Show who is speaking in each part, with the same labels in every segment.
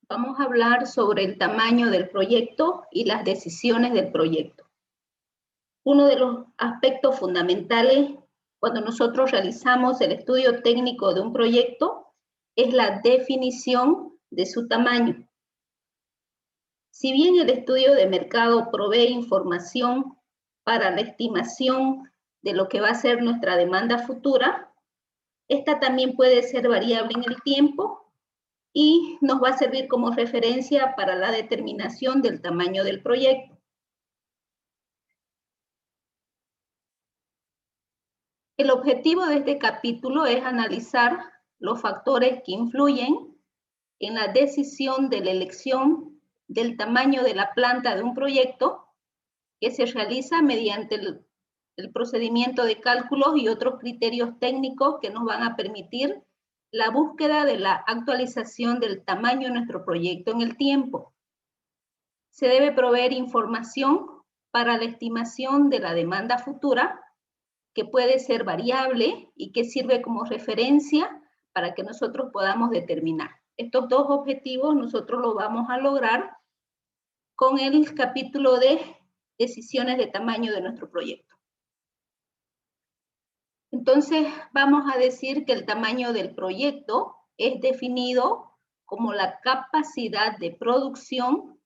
Speaker 1: Vamos a hablar sobre el tamaño del proyecto y las decisiones del proyecto. Uno de los aspectos fundamentales cuando nosotros realizamos el estudio técnico de un proyecto es la definición de su tamaño. Si bien el estudio de mercado provee información para la estimación de lo que va a ser nuestra demanda futura, esta también puede ser variable en el tiempo y nos va a servir como referencia para la determinación del tamaño del proyecto. El objetivo de este capítulo es analizar los factores que influyen en la decisión de la elección del tamaño de la planta de un proyecto que se realiza mediante el procedimiento de cálculos y otros criterios técnicos que nos van a permitir la búsqueda de la actualización del tamaño de nuestro proyecto en el tiempo. Se debe proveer información para la estimación de la demanda futura, que puede ser variable y que sirve como referencia para que nosotros podamos determinar. Estos dos objetivos nosotros los vamos a lograr con el capítulo de decisiones de tamaño de nuestro proyecto. Entonces, vamos a decir que el tamaño del proyecto es definido como la capacidad de producción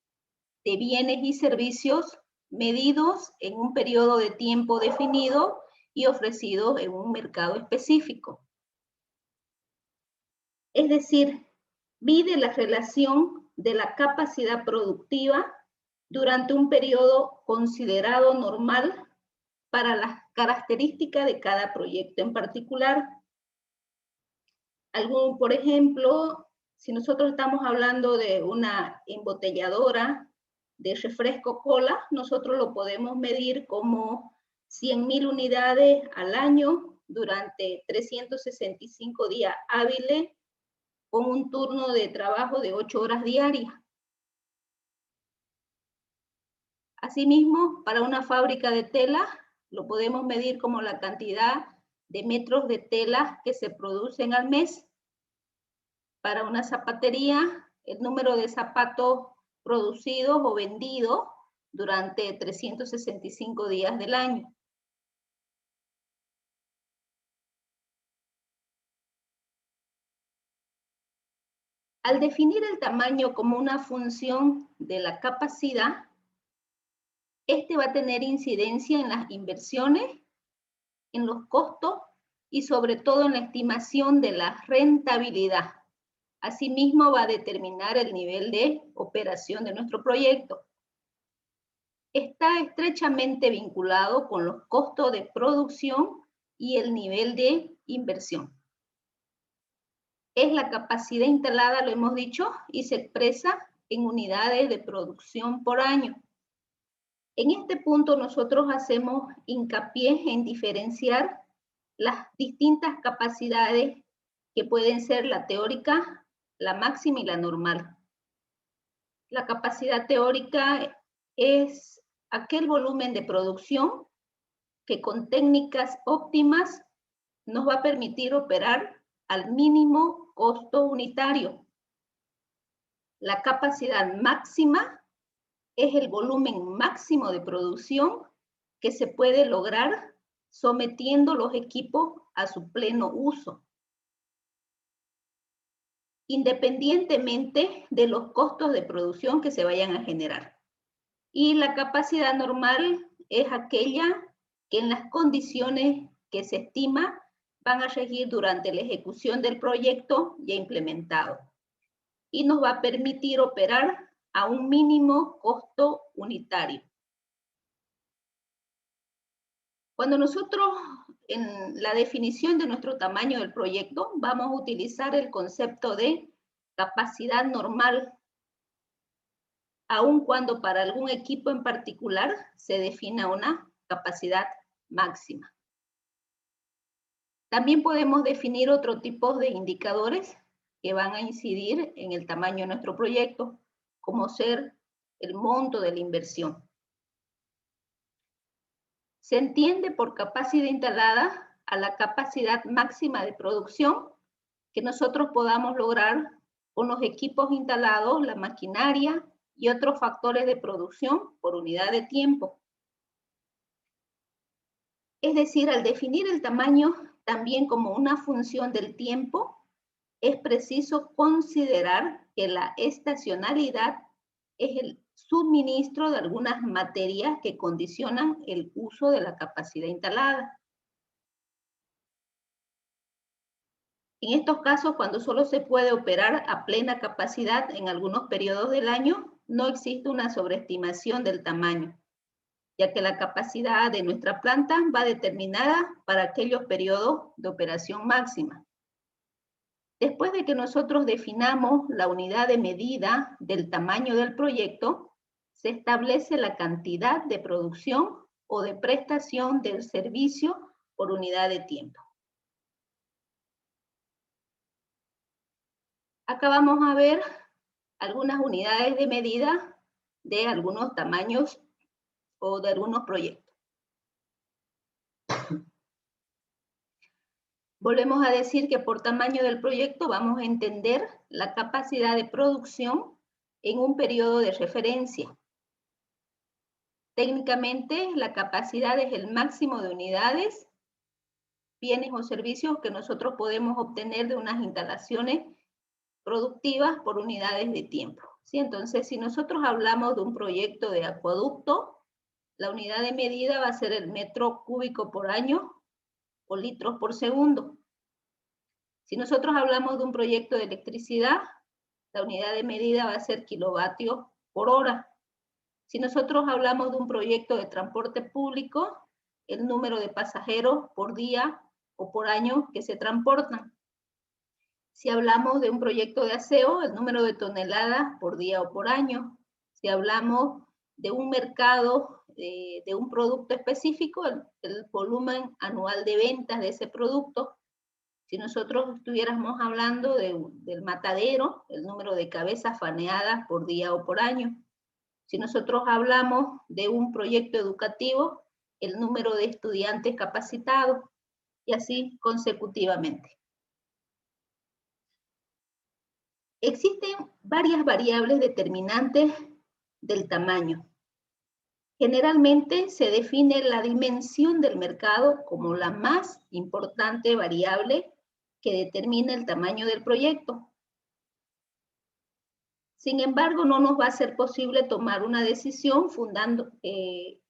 Speaker 1: de bienes y servicios medidos en un periodo de tiempo definido y ofrecidos en un mercado específico. Es decir, mide la relación de la capacidad productiva durante un periodo considerado normal para las características de cada proyecto en particular. Por ejemplo, si nosotros estamos hablando de una embotelladora de refresco cola, nosotros lo podemos medir como 100.000 unidades al año durante 365 días hábiles con un turno de trabajo de 8 horas diarias. Asimismo, para una fábrica de tela, lo podemos medir como la cantidad de metros de tela que se producen al mes. Para una zapatería, el número de zapatos producidos o vendidos durante 365 días del año. Al definir el tamaño como una función de la capacidad, este va a tener incidencia en las inversiones, en los costos y sobre todo en la estimación de la rentabilidad. Asimismo, va a determinar el nivel de operación de nuestro proyecto. Está estrechamente vinculado con los costos de producción y el nivel de inversión. Es la capacidad instalada, lo hemos dicho, y se expresa en unidades de producción por año. En este punto nosotros hacemos hincapié en diferenciar las distintas capacidades que pueden ser la teórica, la máxima y la normal. La capacidad teórica es aquel volumen de producción que con técnicas óptimas nos va a permitir operar al mínimo costo unitario. La capacidad máxima es el volumen máximo de producción que se puede lograr sometiendo los equipos a su pleno uso, independientemente de los costos de producción que se vayan a generar. Y la capacidad normal es aquella que en las condiciones que se estima van a regir durante la ejecución del proyecto ya implementado y nos va a permitir operar a un mínimo costo unitario. Cuando nosotros en la definición de nuestro tamaño del proyecto vamos a utilizar el concepto de capacidad normal, aun cuando para algún equipo en particular se defina una capacidad máxima. También podemos definir otro tipo de indicadores que van a incidir en el tamaño de nuestro proyecto, como ser el monto de la inversión. Se entiende por capacidad instalada a la capacidad máxima de producción que nosotros podamos lograr con los equipos instalados, la maquinaria y otros factores de producción por unidad de tiempo. Es decir, al definir el tamaño también como una función del tiempo, es preciso considerar que la estacionalidad es el suministro de algunas materias que condicionan el uso de la capacidad instalada. En estos casos, cuando solo se puede operar a plena capacidad en algunos periodos del año, no existe una sobreestimación del tamaño, ya que la capacidad de nuestra planta va determinada para aquellos periodos de operación máxima. Después de que nosotros definamos la unidad de medida del tamaño del proyecto, se establece la cantidad de producción o de prestación del servicio por unidad de tiempo. Acá vamos a ver algunas unidades de medida de algunos tamaños o de algunos proyectos. Volvemos a decir que por tamaño del proyecto vamos a entender la capacidad de producción en un periodo de referencia. Técnicamente, la capacidad es el máximo de unidades, bienes o servicios que nosotros podemos obtener de unas instalaciones productivas por unidades de tiempo. ¿Sí? Entonces, si nosotros hablamos de un proyecto de acueducto, la unidad de medida va a ser el metro cúbico por año o litros por segundo. Si nosotros hablamos de un proyecto de electricidad, la unidad de medida va a ser kilovatios por hora. Si nosotros hablamos de un proyecto de transporte público, el número de pasajeros por día o por año que se transportan. Si hablamos de un proyecto de aseo, el número de toneladas por día o por año. Si hablamos de un mercado, de un producto específico, el volumen anual de ventas de ese producto. Si nosotros estuviéramos hablando del matadero, el número de cabezas faneadas por día o por año. Si nosotros hablamos de un proyecto educativo, el número de estudiantes capacitados, y así consecutivamente. Existen varias variables determinantes del tamaño. Generalmente se define la dimensión del mercado como la más importante variable que determina el tamaño del proyecto. Sin embargo, no nos va a ser posible tomar una decisión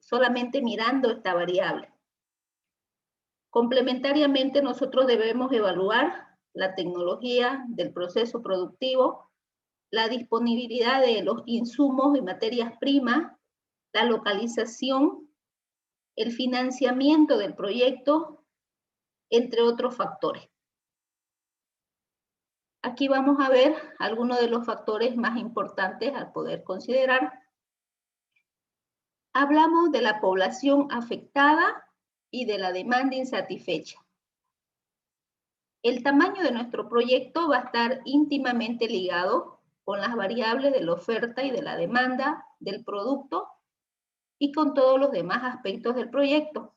Speaker 1: solamente mirando esta variable. Complementariamente, nosotros debemos evaluar la tecnología del proceso productivo, la disponibilidad de los insumos y materias primas, la localización, el financiamiento del proyecto, entre otros factores. Aquí vamos a ver algunos de los factores más importantes al poder considerar. Hablamos de la población afectada y de la demanda insatisfecha. El tamaño de nuestro proyecto va a estar íntimamente ligado con las variables de la oferta y de la demanda del producto y con todos los demás aspectos del proyecto.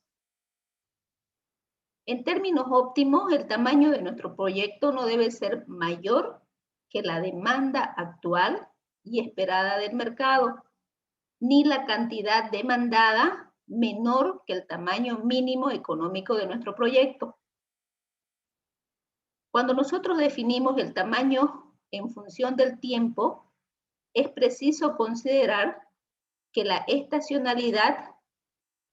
Speaker 1: En términos óptimos, el tamaño de nuestro proyecto no debe ser mayor que la demanda actual y esperada del mercado, ni la cantidad demandada menor que el tamaño mínimo económico de nuestro proyecto. Cuando nosotros definimos el tamaño en función del tiempo, es preciso considerar que la estacionalidad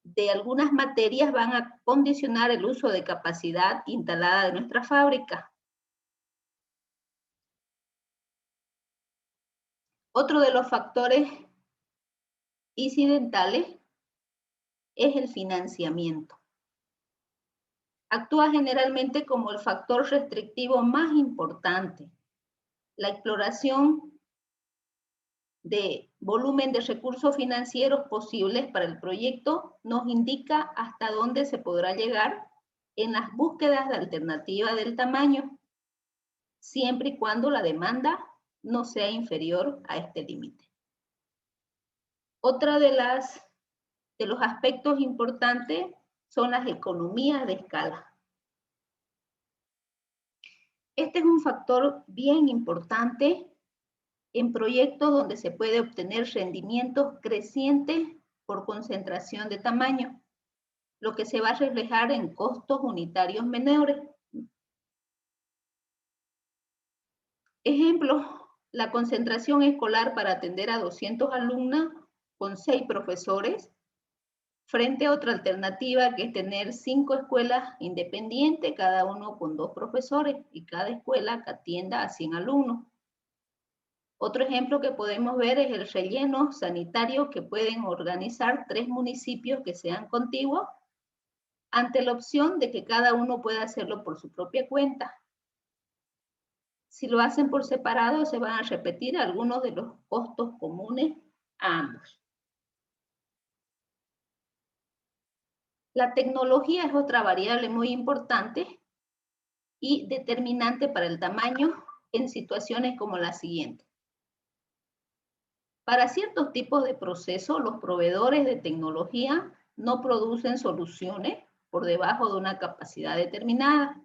Speaker 1: de algunas materias van a condicionar el uso de capacidad instalada de nuestra fábrica. Otro de los factores incidentales es el financiamiento. Actúa generalmente como el factor restrictivo más importante. La exploración de volumen de recursos financieros posibles para el proyecto nos indica hasta dónde se podrá llegar en las búsquedas de alternativa del tamaño, siempre y cuando la demanda no sea inferior a este límite. Otra de los aspectos importantes son las economías de escala. Este es un factor bien importante en proyectos donde se puede obtener rendimientos crecientes por concentración de tamaño, lo que se va a reflejar en costos unitarios menores. Ejemplo, la concentración escolar para atender a 200 alumnos con 6 profesores, frente a otra alternativa que es tener 5 escuelas independientes, cada uno con 2 profesores, y cada escuela que atienda a 100 alumnos. Otro ejemplo que podemos ver es el relleno sanitario que pueden organizar 3 municipios que sean contiguos, ante la opción de que cada uno pueda hacerlo por su propia cuenta. Si lo hacen por separado, se van a repetir algunos de los costos comunes a ambos. La tecnología es otra variable muy importante y determinante para el tamaño en situaciones como la siguiente. Para ciertos tipos de procesos, los proveedores de tecnología no producen soluciones por debajo de una capacidad determinada.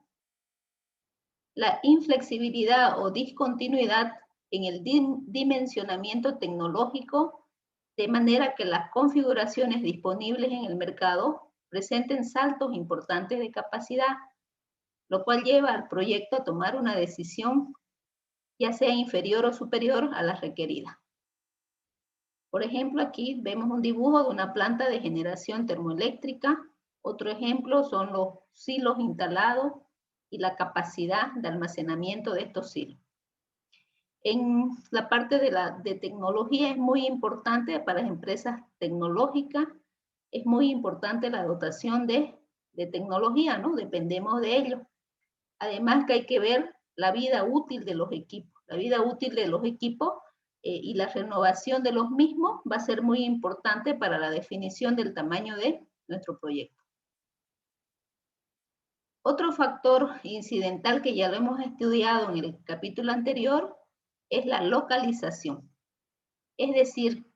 Speaker 1: La inflexibilidad o discontinuidad en el dimensionamiento tecnológico, de manera que las configuraciones disponibles en el mercado presenten saltos importantes de capacidad, lo cual lleva al proyecto a tomar una decisión ya sea inferior o superior a la requerida. Por ejemplo, aquí vemos un dibujo de una planta de generación termoeléctrica. Otro ejemplo son los silos instalados y la capacidad de almacenamiento de estos silos. En la parte de tecnología es muy importante para las empresas tecnológicas, es muy importante la dotación de tecnología, ¿no? Dependemos de ello. Además que hay que ver la vida útil de los equipos. La vida útil de los equipos y la renovación de los mismos va a ser muy importante para la definición del tamaño de nuestro proyecto. Otro factor incidental que ya lo hemos estudiado en el capítulo anterior es la localización. Es decir,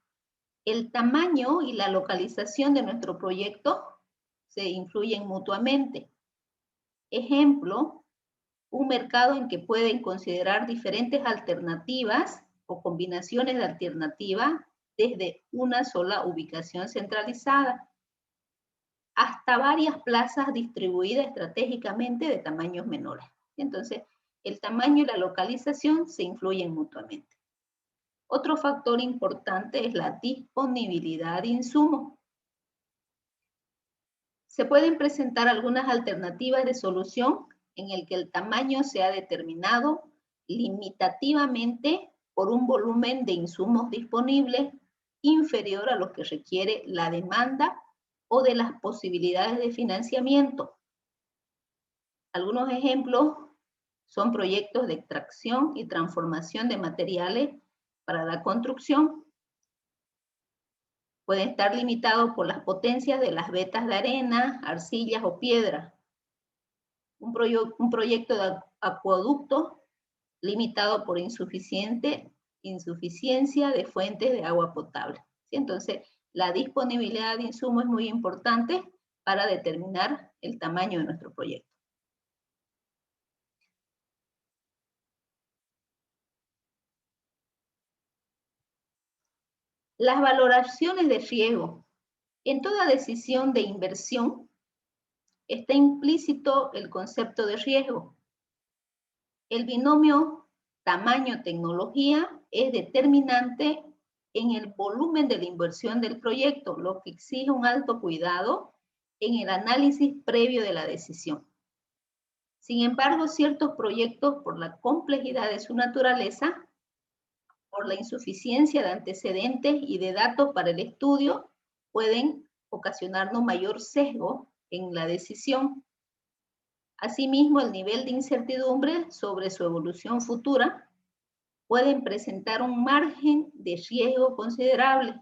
Speaker 1: el tamaño y la localización de nuestro proyecto se influyen mutuamente. Ejemplo, un mercado en que pueden considerar diferentes alternativas o combinaciones de alternativas desde una sola ubicación centralizada hasta varias plazas distribuidas estratégicamente de tamaños menores. Entonces, el tamaño y la localización se influyen mutuamente. Otro factor importante es la disponibilidad de insumos. Se pueden presentar algunas alternativas de solución en el que el tamaño sea determinado limitativamente por un volumen de insumos disponibles inferior a lo que requiere la demanda o de las posibilidades de financiamiento. Algunos ejemplos son proyectos de extracción y transformación de materiales para la construcción. Pueden estar limitados por las potencias de las vetas de arena, arcillas o piedra. Un proyecto de acueducto limitado por insuficiencia de fuentes de agua potable. ¿Sí? Entonces, la disponibilidad de insumos es muy importante para determinar el tamaño de nuestro proyecto. Las valoraciones de riesgo. En toda decisión de inversión está implícito el concepto de riesgo. El binomio tamaño-tecnología es determinante en el volumen de la inversión del proyecto, lo que exige un alto cuidado en el análisis previo de la decisión. Sin embargo, ciertos proyectos, por la complejidad de su naturaleza, por la insuficiencia de antecedentes y de datos para el estudio, pueden ocasionarnos mayor sesgo en la decisión. Asimismo, el nivel de incertidumbre sobre su evolución futura pueden presentar un margen de riesgo considerable,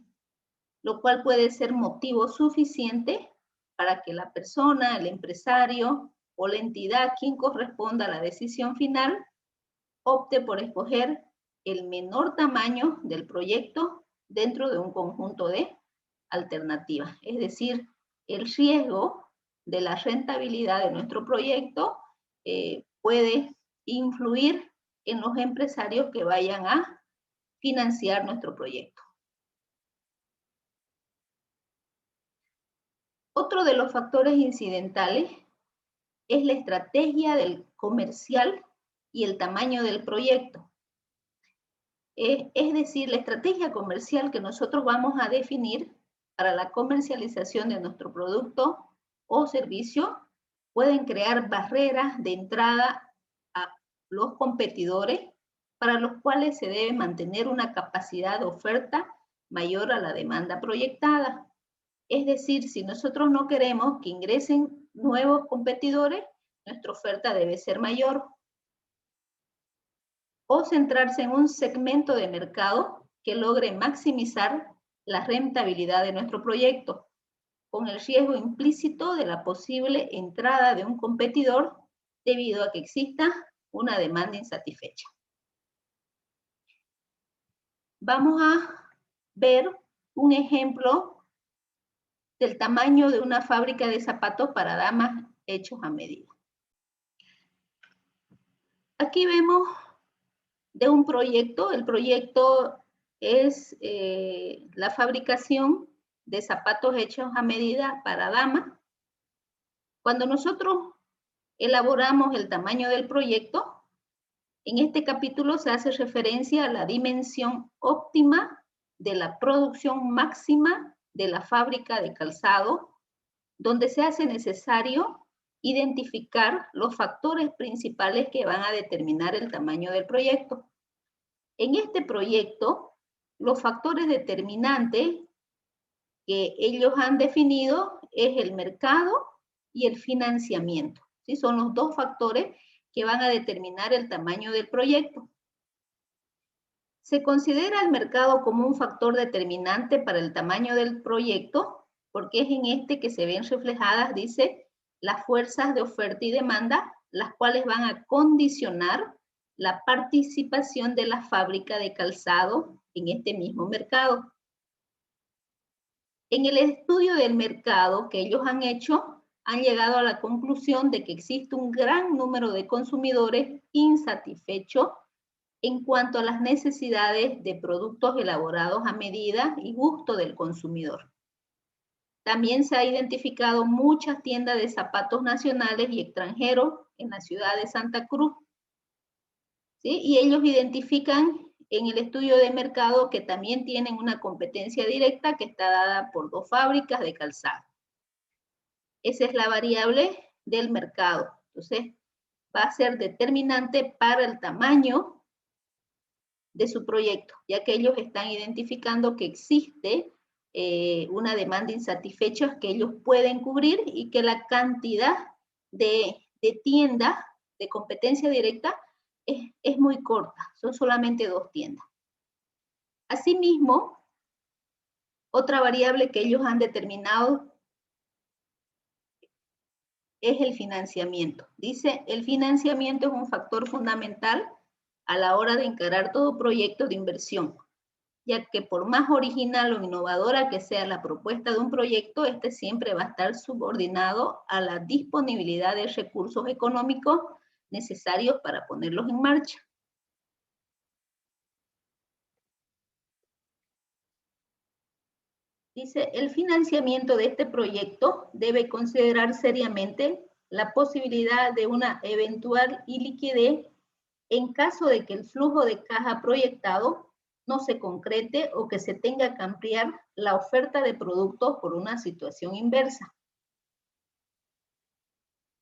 Speaker 1: lo cual puede ser motivo suficiente para que la persona, el empresario o la entidad quien corresponda a la decisión final opte por escoger el menor tamaño del proyecto dentro de un conjunto de alternativas. Es decir, el riesgo de la rentabilidad de nuestro proyecto puede influir en los empresarios que vayan a financiar nuestro proyecto. Otro de los factores incidentales es la estrategia del comercial y el tamaño del proyecto. Es decir, la estrategia comercial que nosotros vamos a definir para la comercialización de nuestro producto o servicio pueden crear barreras de entrada a los competidores para los cuales se debe mantener una capacidad de oferta mayor a la demanda proyectada. Es decir, si nosotros no queremos que ingresen nuevos competidores, nuestra oferta debe ser mayor. O centrarse en un segmento de mercado que logre maximizar la rentabilidad de nuestro proyecto, con el riesgo implícito de la posible entrada de un competidor debido a que exista una demanda insatisfecha. Vamos a ver un ejemplo del tamaño de una fábrica de zapatos para damas hechos a medida. Aquí vemos de un proyecto. El proyecto es la fabricación de zapatos hechos a medida para damas. Cuando nosotros elaboramos el tamaño del proyecto, en este capítulo se hace referencia a la dimensión óptima de la producción máxima de la fábrica de calzado, donde se hace necesario identificar los factores principales que van a determinar el tamaño del proyecto. En este proyecto, los factores determinantes que ellos han definido es el mercado y el financiamiento. ¿Sí? Son los dos factores que van a determinar el tamaño del proyecto. Se considera el mercado como un factor determinante para el tamaño del proyecto, porque es en este que se ven reflejadas, dice, las fuerzas de oferta y demanda, las cuales van a condicionar la participación de la fábrica de calzado en este mismo mercado. En el estudio del mercado que ellos han hecho, han llegado a la conclusión de que existe un gran número de consumidores insatisfechos en cuanto a las necesidades de productos elaborados a medida y gusto del consumidor. También se ha identificado muchas tiendas de zapatos nacionales y extranjeros en la ciudad de Santa Cruz. ¿Sí? Y ellos identifican en el estudio de mercado que también tienen una competencia directa que está dada por 2 fábricas de calzado. Esa es la variable del mercado. Entonces, va a ser determinante para el tamaño de su proyecto, ya que ellos están identificando que existe una demanda insatisfecha que ellos pueden cubrir y que la cantidad de tiendas de competencia directa es muy corta, son solamente 2 tiendas. Asimismo, otra variable que ellos han determinado es el financiamiento. Dice, el financiamiento es un factor fundamental a la hora de encarar todo proyecto de inversión, ya que por más original o innovadora que sea la propuesta de un proyecto, este siempre va a estar subordinado a la disponibilidad de recursos económicos necesarios para ponerlos en marcha. Dice, el financiamiento de este proyecto debe considerar seriamente la posibilidad de una eventual iliquidez en caso de que el flujo de caja proyectado no se concrete o que se tenga que ampliar la oferta de productos por una situación inversa.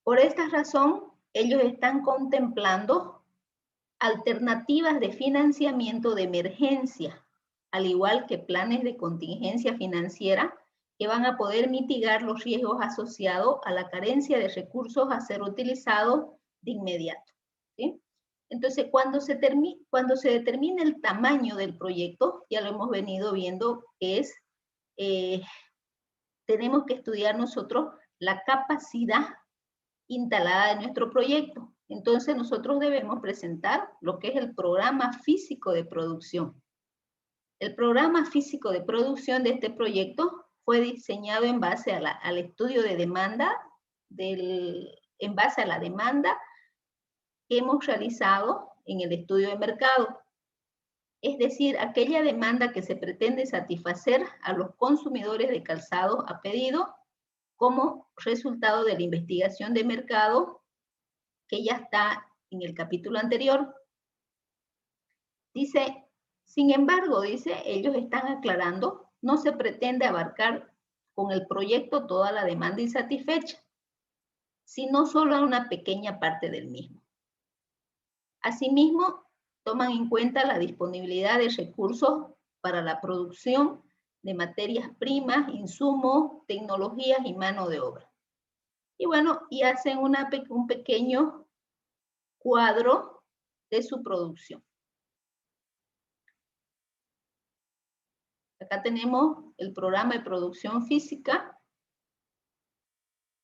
Speaker 1: Por esta razón, ellos están contemplando alternativas de financiamiento de emergencia, al igual que planes de contingencia financiera que van a poder mitigar los riesgos asociados a la carencia de recursos a ser utilizados de inmediato. ¿Sí? Entonces, cuando se determina el tamaño del proyecto, ya lo hemos venido viendo, es, tenemos que estudiar nosotros la capacidad instalada de nuestro proyecto. Entonces, nosotros debemos presentar lo que es el programa físico de producción. El programa físico de producción de este proyecto fue diseñado en base al estudio de demanda, en base a la demanda que hemos realizado en el estudio de mercado. Es decir, aquella demanda que se pretende satisfacer a los consumidores de calzado a pedido como resultado de la investigación de mercado que ya está en el capítulo anterior. Dice, sin embargo, dice, ellos están aclarando, no se pretende abarcar con el proyecto toda la demanda insatisfecha, sino solo una pequeña parte del mismo. Asimismo, toman en cuenta la disponibilidad de recursos para la producción de materias primas, insumos, tecnologías y mano de obra. Y bueno, y hacen un pequeño cuadro de su producción. Acá tenemos el programa de producción física.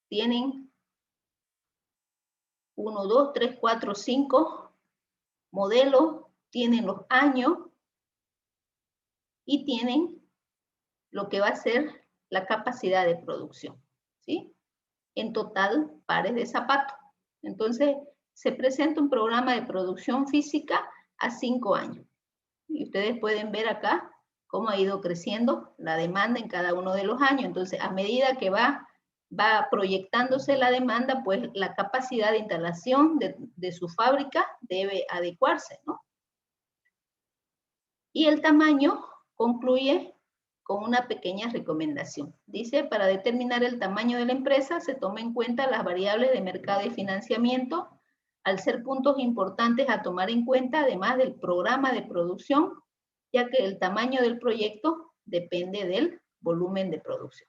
Speaker 1: Tienen 1, 2, 3, 4, 5 modelos, tienen los años y tienen lo que va a ser la capacidad de producción, ¿sí? En total, pares de zapatos. Entonces, se presenta un programa de producción física a 5 años. Y ustedes pueden ver acá cómo ha ido creciendo la demanda en cada uno de los años. Entonces, a medida que va proyectándose la demanda, pues la capacidad de instalación de su fábrica debe adecuarse, ¿no? Y el tamaño concluye con una pequeña recomendación. Dice, para determinar el tamaño de la empresa se toma en cuenta las variables de mercado y financiamiento, al ser puntos importantes a tomar en cuenta, además del programa de producción, ya que el tamaño del proyecto depende del volumen de producción.